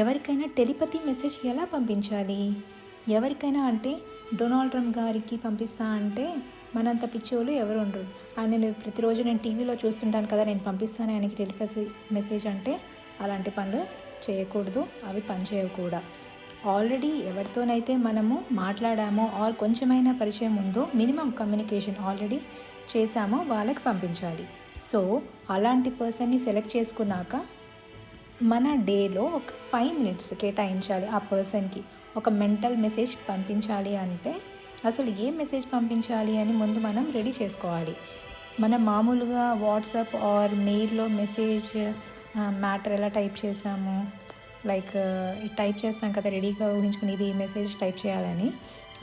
ఎవరికైనా telepathy message ఎలా పంపించాలి? ఎవరికైనా అంటే డొనాల్డ్ ట్రంప్ గారికి పంపిస్తా అంటే మనంత పిచ్చోళ్ళు ఎవరు ఉండరు. నేను ప్రతిరోజు టీవీలో చూస్తుంటాను కదా, నేను పంపిస్తాను ఆయనకి టెలిపతి మెసేజ్ అంటే అలాంటి పనులు చేయకూడదు, అవి పనిచేయవు కూడా. ఆల్రెడీ ఎవరితోనైతే మనము మాట్లాడామో ఆర్ కొంచెమైనా పరిచయం ఉందో, మినిమం కమ్యూనికేషన్ ఆల్రెడీ చేశామో వాళ్ళకి పంపించాలి. సో అలాంటి పర్సన్ని సెలెక్ట్ చేసుకున్నాక మన డేలో ఒక 5 minutes కేటాయించాలి ఆ పర్సన్కి. ఒక మెంటల్ మెసేజ్ పంపించాలి అంటే అసలు ఏ మెసేజ్ పంపించాలి అని ముందు మనం రెడీ చేసుకోవాలి. మనం మామూలుగా వాట్సాప్ ఆర్ మెయిల్లో మెసేజ్ మ్యాటర్ ఎలా టైప్ చేసాము, లైక్ టైప్ చేస్తాం కదా రెడీగా ఊహించుకుని ఇది మెసేజ్ టైప్ చేయాలని,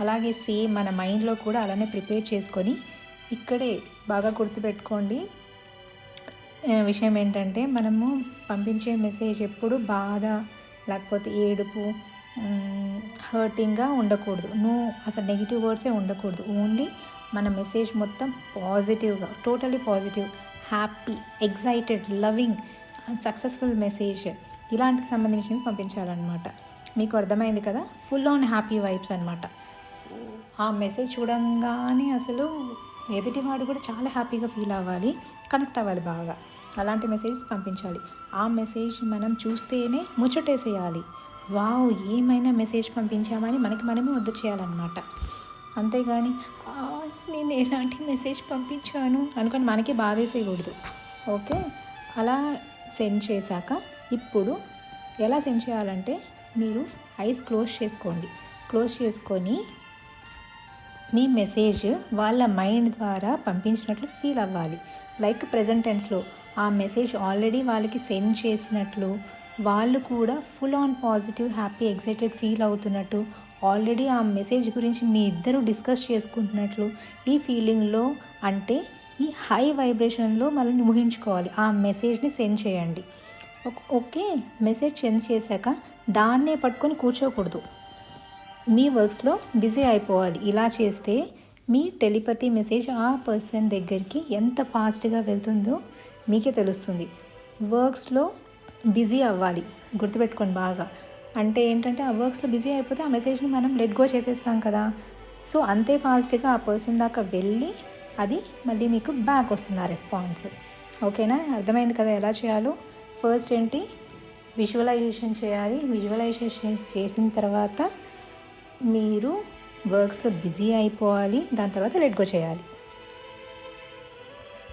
అలాగే సేమ్ మన మైండ్లో కూడా అలానే ప్రిపేర్ చేసుకొని ఇక్కడే బాగా గుర్తుపెట్టుకోండి. విషయం ఏంటంటే మనము పంపించే మెసేజ్ ఎప్పుడు బాధ లేకపోతే ఏడుపు హర్టింగ్గా ఉండకూడదు. అసలు నెగిటివ్ వర్డ్సే ఉండకూడదు. ఓన్లీ మన మెసేజ్ మొత్తం పాజిటివ్గా, totally positive, happy, excited, loving, successful message ఇలాంటికి సంబంధించినవి పంపించాలన్నమాట. మీకు అర్థమైంది కదా, ఫుల్ ఆన్ హ్యాపీ వైబ్స్ అనమాట. ఆ మెసేజ్ చూడంగానే అసలు ఎదుటివాడు కూడా చాలా హ్యాపీగా ఫీల్ అవ్వాలి, కనెక్ట్ అవ్వాలి బాగా. అలాంటి మెసేజెస్ పంపించాలి. ఆ మెసేజ్ మనం చూస్తేనే ముచ్చటేసేయాలి. వావ్, ఏమైనా మెసేజ్ పంపించామని మనకి మనమే వద్దు చేయాలన్నమాట. అంతేగాని నేను ఎలాంటి మెసేజ్ పంపించాను అనుకొని మనకి బాధేసేయకూడదు. ఓకే, అలా సెండ్ చేశాక ఇప్పుడు ఎలా సెండ్ చేయాలంటే మీరు ఐస్ క్లోజ్ చేసుకోండి. క్లోజ్ చేసుకొని మీ మెసేజ్ వాళ్ళ మైండ్ ద్వారా పంపించినట్లు ఫీల్ అవ్వాలి. లైక్ ప్రెజెంట్ టెన్స్లో ఆ మెసేజ్ ఆల్రెడీ వాళ్ళకి సెండ్ చేసినట్లు, వాళ్ళు కూడా full on positive, happy, excited feel అవుతున్నట్టు, ఆల్రెడీ ఆ మెసేజ్ గురించి మీ ఇద్దరు డిస్కస్ చేసుకుంటున్నట్లు ఈ ఫీలింగ్లో, అంటే ఈ హై వైబ్రేషన్లో మనల్ని ఊహించుకోవాలి. ఆ మెసేజ్ని సెండ్ చేయండి. ఓకే, మెసేజ్ సెండ్ చేశాక దాన్నే పట్టుకొని కూర్చోకూడదు, మీ వర్క్స్లో బిజీ అయిపోవాలి. ఇలా చేస్తే మీ టెలిపతి మెసేజ్ ఆ పర్సన్ దగ్గరికి ఎంత ఫాస్ట్గా వెళ్తుందో మీకే తెలుస్తుంది. వర్క్స్లో బిజీ అవ్వాలి, గుర్తుపెట్టుకోండి బాగా. అంటే ఏంటంటే ఆ వర్క్స్లో బిజీ అయిపోతే ఆ మెసేజ్ని మనం లెట్ గో చేసేస్తాం కదా. సో అంతే ఫాస్ట్గా ఆ పర్సన్ దాకా వెళ్ళి అది మళ్ళీ మీకు బ్యాక్ వస్తుంది ఆ రెస్పాన్స్. ఓకేనా, అర్థమైంది కదా ఎలా చేయాలో. ఫస్ట్ ఏంటి, విజువలైజేషన్ చేయాలి. విజువలైజేషన్ చేసిన తర్వాత మీరు వర్క్స్లో బిజీ అయిపోవాలి, దాని తర్వాత లెట్ గో చేయాలి.